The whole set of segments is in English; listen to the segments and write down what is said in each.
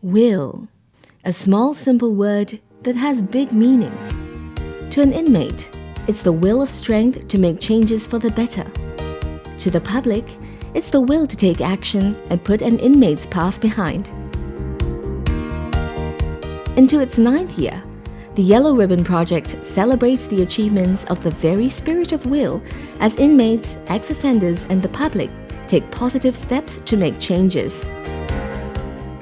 Will. A small, simple word that has big meaning. To an inmate, it's the will of strength to make changes for the better. To the public, it's the will to take action and put an inmate's past behind. Into its 9th year, the Yellow Ribbon Project celebrates the achievements of the very spirit of will as inmates, ex-offenders, and the public take positive steps to make changes.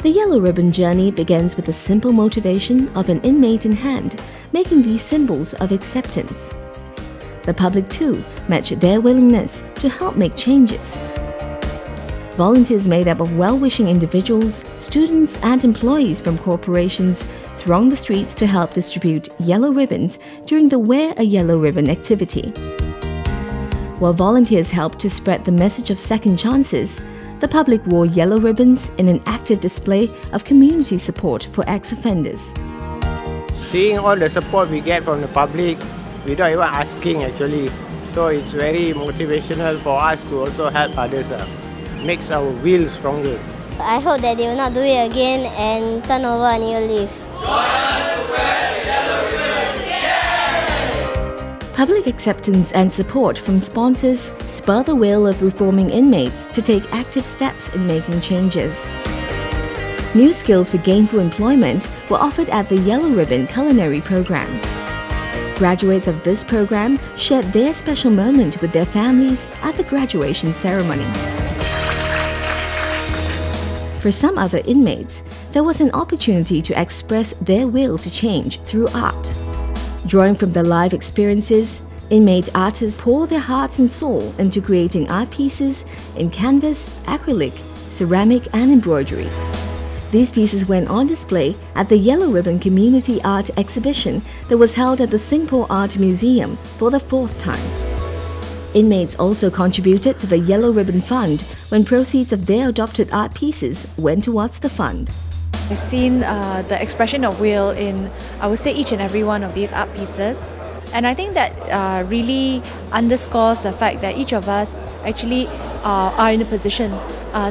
The Yellow Ribbon journey begins with the simple motivation of an inmate in hand, making these symbols of acceptance. The public too match their willingness to help make changes. Volunteers made up of well-wishing individuals, students, and employees from corporations throng the streets to help distribute yellow ribbons during the Wear a Yellow Ribbon activity. While volunteers helped to spread the message of second chances, the public wore yellow ribbons in an active display of community support for ex-offenders. Seeing all the support we get from the public without even asking actually, so it's very motivational for us to also help others. Makes our will stronger. I hope that they will not do it again and turn over a new leaf. Public acceptance and support from sponsors spur the will of reforming inmates to take active steps in making changes. New skills for gainful employment were offered at the Yellow Ribbon Culinary Program. Graduates of this program shared their special moment with their families at the graduation ceremony. For some other inmates, there was an opportunity to express their will to change through art. Drawing from their life experiences, inmate artists pour their hearts and soul into creating art pieces in canvas, acrylic, ceramic, and embroidery. These pieces went on display at the Yellow Ribbon Community Art Exhibition that was held at the Singapore Art Museum for the 4th time. Inmates also contributed to the Yellow Ribbon Fund when proceeds of their adopted art pieces went towards the fund. I've seen the expression of will in, I would say, each and every one of these art pieces. And I think that really underscores the fact that each of us actually are in a position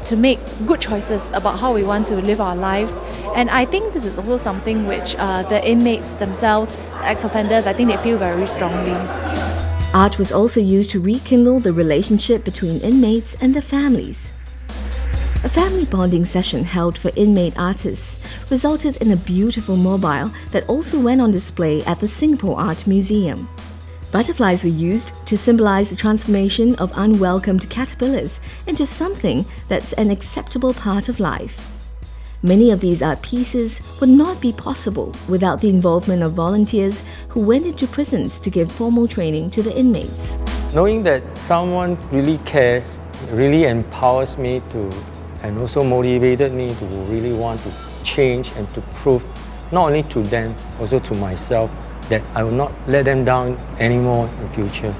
to make good choices about how we want to live our lives. And I think this is also something which the inmates themselves, ex-offenders, I think they feel very strongly. Art was also used to rekindle the relationship between inmates and their families. A family bonding session held for inmate artists resulted in a beautiful mobile that also went on display at the Singapore Art Museum. Butterflies were used to symbolize the transformation of unwelcomed caterpillars into something that's an acceptable part of life. Many of these art pieces would not be possible without the involvement of volunteers who went into prisons to give formal training to the inmates. Knowing that someone really cares really empowers me to, and also motivated me to really want to change and to prove not only to them, also to myself, that I will not let them down anymore in the future.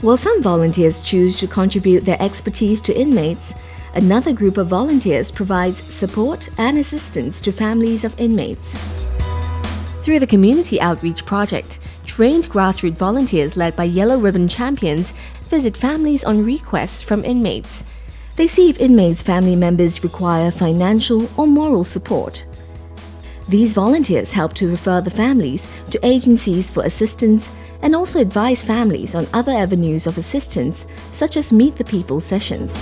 While some volunteers choose to contribute their expertise to inmates, another group of volunteers provides support and assistance to families of inmates. Through the Community Outreach Project, trained grassroots volunteers led by Yellow Ribbon champions visit families on request from inmates. They see if inmates' family members require financial or moral support. These volunteers help to refer the families to agencies for assistance and also advise families on other avenues of assistance, such as Meet the People sessions.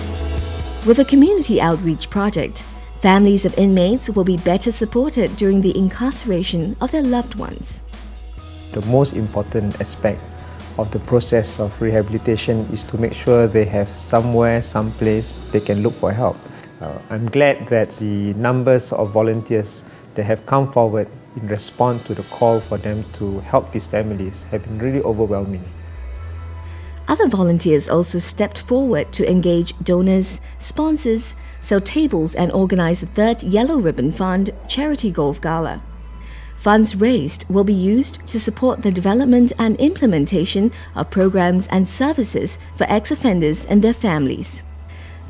With the Community Outreach Project, families of inmates will be better supported during the incarceration of their loved ones. The most important aspect of the process of rehabilitation is to make sure they have somewhere, someplace they can look for help. I'm glad that the numbers of volunteers that have come forward in response to the call for them to help these families have been really overwhelming. Other volunteers also stepped forward to engage donors, sponsors, sell tables and organize the 3rd Yellow Ribbon Fund Charity Golf Gala. Funds raised will be used to support the development and implementation of programs and services for ex-offenders and their families.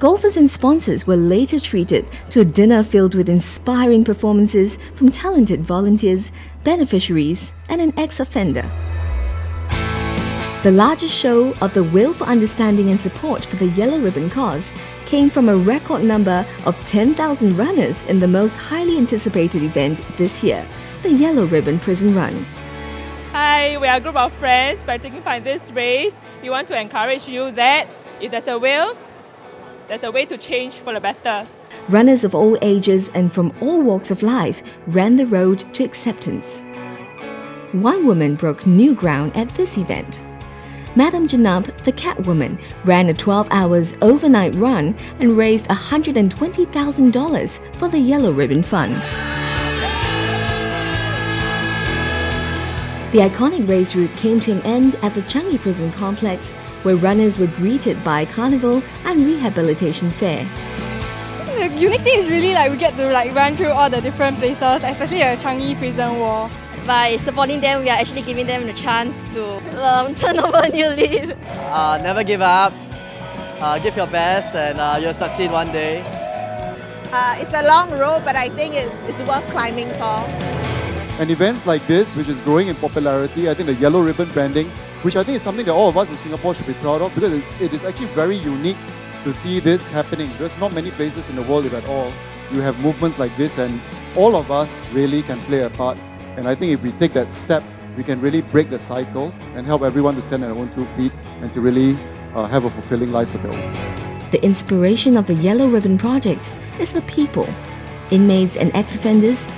Golfers and sponsors were later treated to a dinner filled with inspiring performances from talented volunteers, beneficiaries, and an ex-offender. The largest show of the will for understanding and support for the Yellow Ribbon cause came from a record number of 10,000 runners in the most highly anticipated event this year, the Yellow Ribbon Prison Run. Hi, we are a group of friends. By taking part in this race, we want to encourage you that if there's a will, there's a way to change for the better. Runners of all ages and from all walks of life ran the road to acceptance. One woman broke new ground at this event. Madam Janab, the Catwoman, ran a 12 hours overnight run and raised $120,000 for the Yellow Ribbon Fund. The iconic race route came to an end at the Changi Prison Complex, where runners were greeted by carnival and rehabilitation fair. The unique thing is really we get to run through all the different places, especially the Changi prison wall. By supporting them, we are actually giving them the chance to turn over a new leaf. Never give up, give your best, and you'll succeed one day. It's a long road, but I think it's worth climbing for. And events like this, which is growing in popularity, I think the yellow ribbon branding, which I think is something that all of us in Singapore should be proud of, because it is actually very unique to see this happening. There's not many places in the world, if at all, you have movements like this, and all of us really can play a part. And I think if we take that step, we can really break the cycle and help everyone to stand on their own 2 feet and to really have a fulfilling life of their own. The inspiration of the Yellow Ribbon Project is the people. Inmates and ex-offenders